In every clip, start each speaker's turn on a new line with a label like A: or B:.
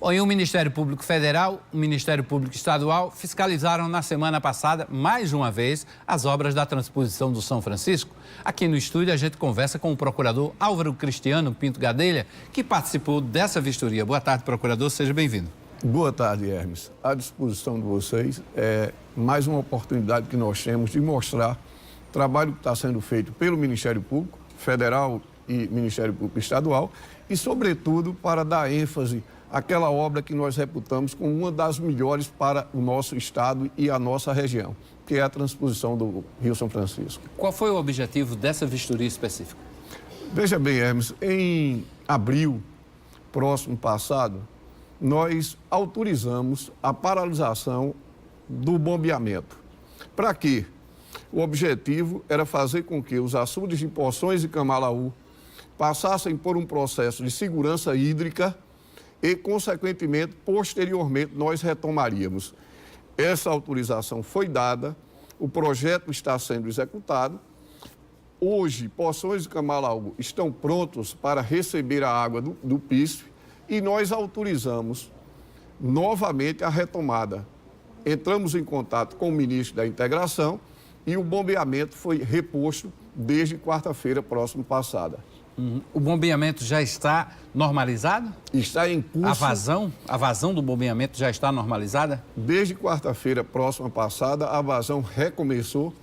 A: Bom, e o Ministério Público Federal, o Ministério Público Estadual fiscalizaram na semana passada, mais uma vez, as obras da transposição do São Francisco. Aqui no estúdio a gente conversa com o procurador Álvaro Cristiano Pinto Gadelha, que participou dessa vistoria. Boa tarde, procurador, seja bem-vindo.
B: Boa tarde, Hermes. À disposição de vocês, é mais uma oportunidade que nós temos de mostrar o trabalho que está sendo feito pelo Ministério Público Federal e Ministério Público Estadual e, sobretudo, para dar ênfase àquela obra que nós reputamos como uma das melhores para o nosso estado e a nossa região, que é a transposição do Rio São Francisco.
A: Qual foi o objetivo dessa vistoria específica?
B: Veja bem, Hermes, em abril próximo passado, nós autorizamos a paralisação do bombeamento. Para quê? O objetivo era fazer com que os açudes de Poções e Camalaú passassem por um processo de segurança hídrica e, consequentemente, posteriormente, nós retomaríamos. Essa autorização foi dada, o projeto está sendo executado. Hoje, Poções e Camalaú estão prontos para receber a água do PISF e nós autorizamos novamente a retomada. Entramos em contato com o ministro da Integração e o bombeamento foi reposto desde quarta-feira próxima passada.
A: O bombeamento já está normalizado?
B: Está em curso.
A: A vazão do bombeamento já está normalizada?
B: Desde quarta-feira próxima passada, a vazão recomeçou.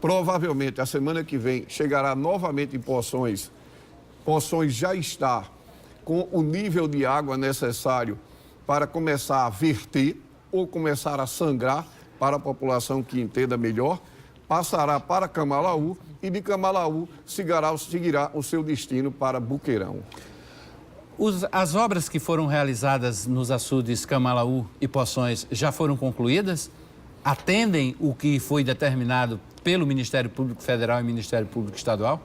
B: Provavelmente, a semana que vem, chegará novamente em Poções. Poções já está com o nível de água necessário para começar a verter ou começar a sangrar para a população que entenda melhor. Passará para Camalaú e de Camalaú seguirá o seu destino para Boqueirão.
A: As obras que foram realizadas nos açudes Camalaú e Poções já foram concluídas? Atendem o que foi determinado pelo Ministério Público Federal e Ministério Público Estadual?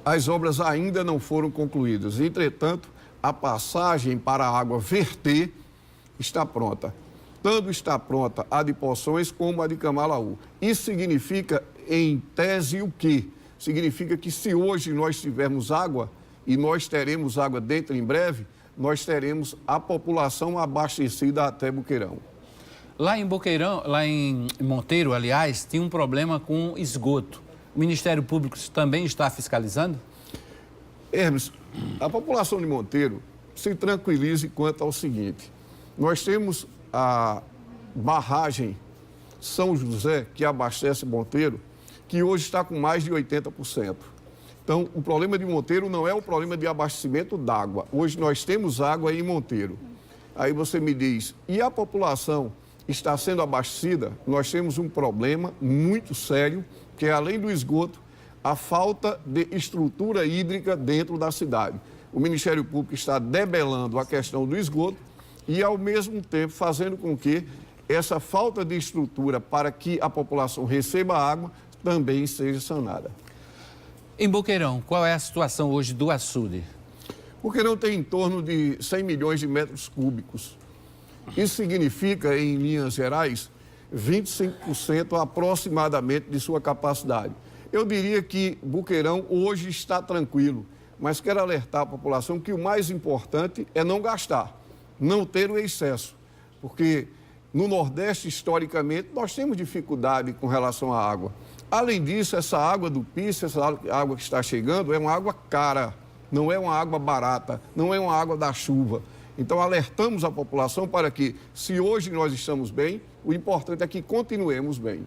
B: As obras ainda não foram concluídas. Entretanto, a passagem para a água verter está pronta. Tanto está pronta a de Poções como a de Camalaú. Isso significa, em tese, o quê? Significa que se hoje nós tivermos água, e nós teremos água dentro em breve, nós teremos a população abastecida até Boqueirão.
A: Lá em Boqueirão, lá em Monteiro, aliás, tinha um problema com esgoto. O Ministério Público também está fiscalizando?
B: Hermes, a população de Monteiro se tranquilize quanto ao seguinte. Nós temos a barragem São José, que abastece Monteiro, que hoje está com mais de 80%. Então, o problema de Monteiro não é o problema de abastecimento d'água. Hoje nós temos água em Monteiro. Aí você me diz, e a população está sendo abastecida? Nós temos um problema muito sério, que é, além do esgoto, a falta de estrutura hídrica dentro da cidade. O Ministério Público está debelando a questão do esgoto e, ao mesmo tempo, fazendo com que essa falta de estrutura para que a população receba água também seja sanada.
A: Em Boqueirão, qual é a situação hoje do açude?
B: Boqueirão tem em torno de 100 milhões de metros cúbicos. Isso significa, em linhas gerais, 25% aproximadamente de sua capacidade. Eu diria que Boqueirão hoje está tranquilo, mas quero alertar a população que o mais importante é não gastar, não ter o excesso, porque no Nordeste, historicamente, nós temos dificuldade com relação à água. Além disso, essa água do PIS, essa água que está chegando, é uma água cara, não é uma água barata, não é uma água da chuva. Então, alertamos a população para que, se hoje nós estamos bem, o importante é que continuemos bem.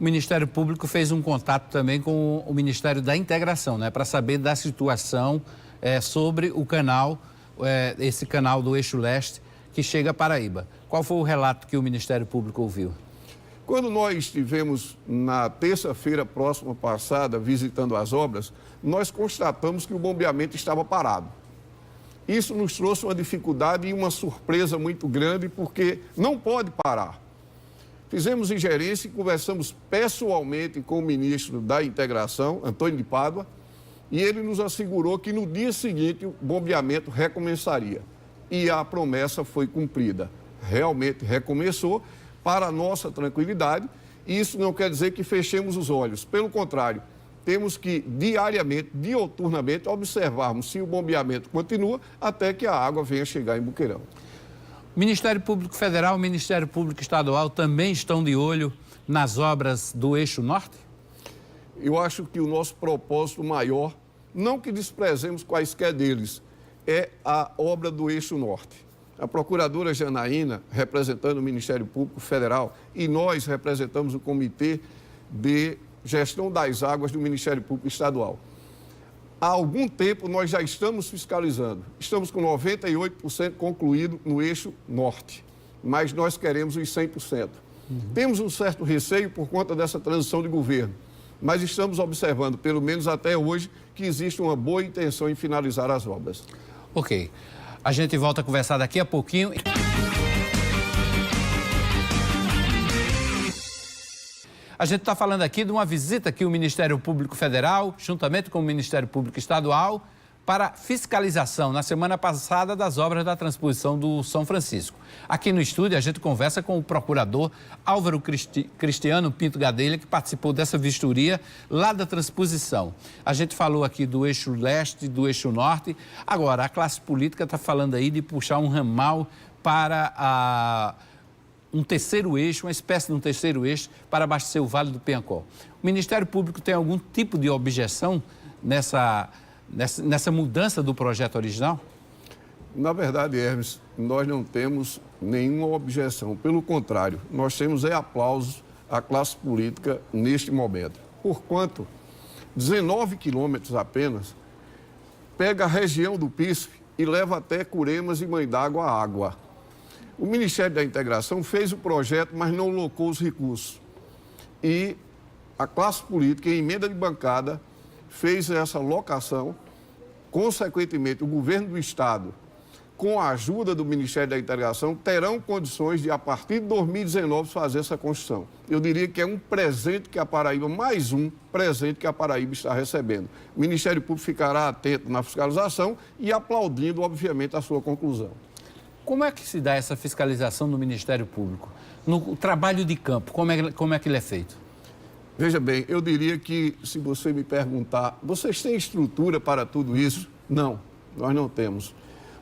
A: O Ministério Público fez um contato também com o Ministério da Integração, né, para saber da situação sobre o canal, esse canal do Eixo Leste que chega a Paraíba. Qual foi o relato que o Ministério Público ouviu?
B: Quando nós estivemos na terça-feira próxima passada visitando as obras, nós constatamos que o bombeamento estava parado. Isso nos trouxe uma dificuldade e uma surpresa muito grande, porque não pode parar. Fizemos ingerência e conversamos pessoalmente com o ministro da Integração, Antônio de Pádua, e ele nos assegurou que no dia seguinte o bombeamento recomeçaria. E a promessa foi cumprida. Realmente recomeçou, para a nossa tranquilidade. Isso não quer dizer que fechemos os olhos. Pelo contrário, temos que diariamente, dioturnamente, observarmos se o bombeamento continua até que a água venha chegar em Boqueirão.
A: Ministério Público Federal e Ministério Público Estadual também estão de olho nas obras do Eixo Norte?
B: Eu acho que o nosso propósito maior, não que desprezemos quaisquer deles, é a obra do Eixo Norte. A procuradora Janaína, representando o Ministério Público Federal, e nós representamos o Comitê de Gestão das Águas do Ministério Público Estadual. Há algum tempo nós já estamos fiscalizando. Estamos com 98% concluído no Eixo Norte, mas nós queremos os 100%. Temos um certo receio por conta dessa transição de governo, mas estamos observando, pelo menos até hoje, que existe uma boa intenção em finalizar as obras.
A: Ok. A gente volta a conversar daqui a pouquinho. A gente está falando aqui de uma visita que o Ministério Público Federal, juntamente com o Ministério Público Estadual, para fiscalização na semana passada das obras da transposição do São Francisco. Aqui no estúdio a gente conversa com o procurador Álvaro Cristiano Pinto Gadelha, que participou dessa vistoria lá da transposição. A gente falou aqui do eixo leste, do eixo norte. Agora, a classe política está falando aí de puxar um ramal para um terceiro eixo, uma espécie de um terceiro eixo para abastecer o Vale do Piancó. O Ministério Público tem algum tipo de objeção nessa mudança do projeto original?
B: Na verdade, Hermes, nós não temos nenhuma objeção. Pelo contrário, nós temos aplausos à classe política neste momento. Porquanto, 19 quilômetros apenas, pega a região do Pispe e leva até Curemas e Mãe d'Água a água. O Ministério da Integração fez o projeto, mas não locou os recursos. E a classe política, em emenda de bancada, fez essa locação. Consequentemente, o governo do Estado, com a ajuda do Ministério da Integração, terão condições de, a partir de 2019, fazer essa construção. Eu diria que é um presente que a Paraíba, mais um presente que a Paraíba está recebendo. O Ministério Público ficará atento na fiscalização e aplaudindo, obviamente, a sua conclusão.
A: Como é que se dá essa fiscalização no Ministério Público? No trabalho de campo, como é que ele é feito?
B: Veja bem, eu diria que, se você me perguntar, vocês têm estrutura para tudo isso? Não, nós não temos.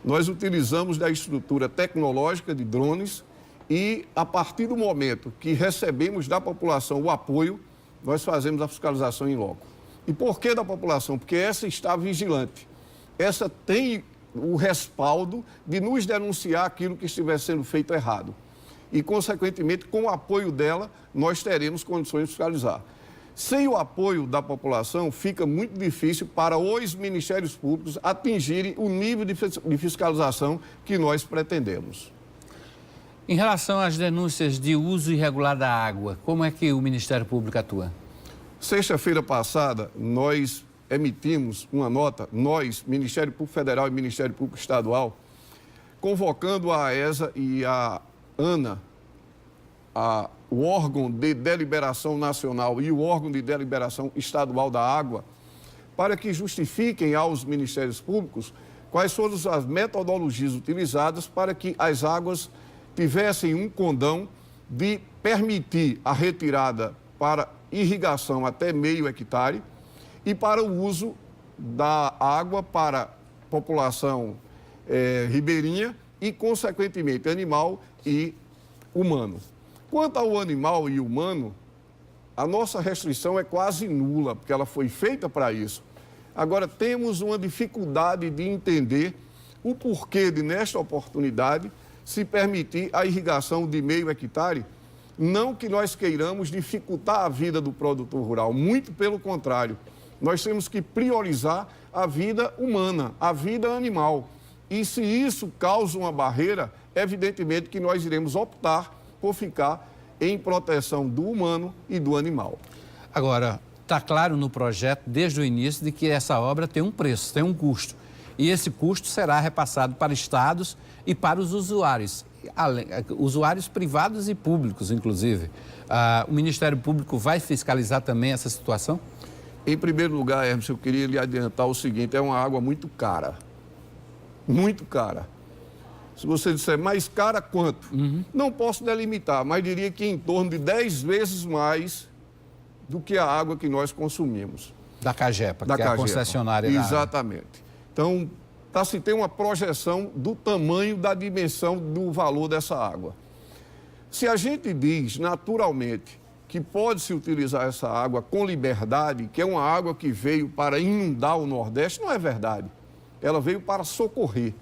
B: Nós utilizamos da estrutura tecnológica de drones e, a partir do momento que recebemos da população o apoio, nós fazemos a fiscalização em loco. E por que da população? Porque essa está vigilante. Essa tem o respaldo de nos denunciar aquilo que estiver sendo feito errado. E, consequentemente, com o apoio dela, nós teremos condições de fiscalizar. Sem o apoio da população, fica muito difícil para os ministérios públicos atingirem o nível de fiscalização que nós pretendemos.
A: Em relação às denúncias de uso irregular da água, como é que o Ministério Público atua?
B: Sexta-feira passada, nós emitimos uma nota, nós, Ministério Público Federal e Ministério Público Estadual, convocando a AESA e a ANA, o órgão de deliberação nacional e o órgão de deliberação estadual da água, para que justifiquem aos ministérios públicos quais foram as metodologias utilizadas para que as águas tivessem um condão de permitir a retirada para irrigação até meio hectare e para o uso da água para população ribeirinha e, consequentemente, animal e humano. Quanto ao animal e humano, a nossa restrição é quase nula, porque ela foi feita para isso. Agora, temos uma dificuldade de entender o porquê de, nesta oportunidade, se permitir a irrigação de meio hectare. Não que nós queiramos dificultar a vida do produtor rural, muito pelo contrário. Nós temos que priorizar a vida humana, a vida animal. E se isso causa uma barreira, evidentemente que nós iremos optar por ficar em proteção do humano e do animal.
A: Agora, está claro no projeto, desde o início, de que essa obra tem um preço, tem um custo. E esse custo será repassado para estados e para os usuários, usuários privados e públicos, inclusive. O Ministério Público vai fiscalizar também essa situação?
B: Em primeiro lugar, Hermes, eu queria lhe adiantar o seguinte, é uma água muito cara. Muito cara. Se você disser mais cara, quanto? Não posso delimitar, mas diria que em torno de 10 vezes mais do que a água que nós consumimos.
A: Da Cagepa,
B: da
A: que é a
B: Cagepa.
A: concessionária da água.
B: Exatamente. Então, para se ter uma projeção do tamanho, da dimensão do valor dessa água. Se a gente diz naturalmente que pode-se utilizar essa água com liberdade, que é uma água que veio para inundar o Nordeste, não é verdade. Ela veio para socorrer.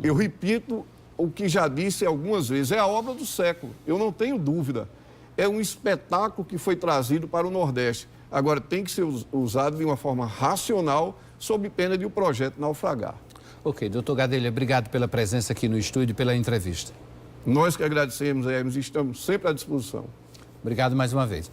B: Eu repito o que já disse algumas vezes, é a obra do século, eu não tenho dúvida. É um espetáculo que foi trazido para o Nordeste. Agora, tem que ser usado de uma forma racional, sob pena de o projeto naufragar.
A: Ok, doutor Gadelha, obrigado pela presença aqui no estúdio e pela entrevista.
B: Nós que agradecemos, Hermes, e estamos sempre à disposição.
A: Obrigado mais uma vez.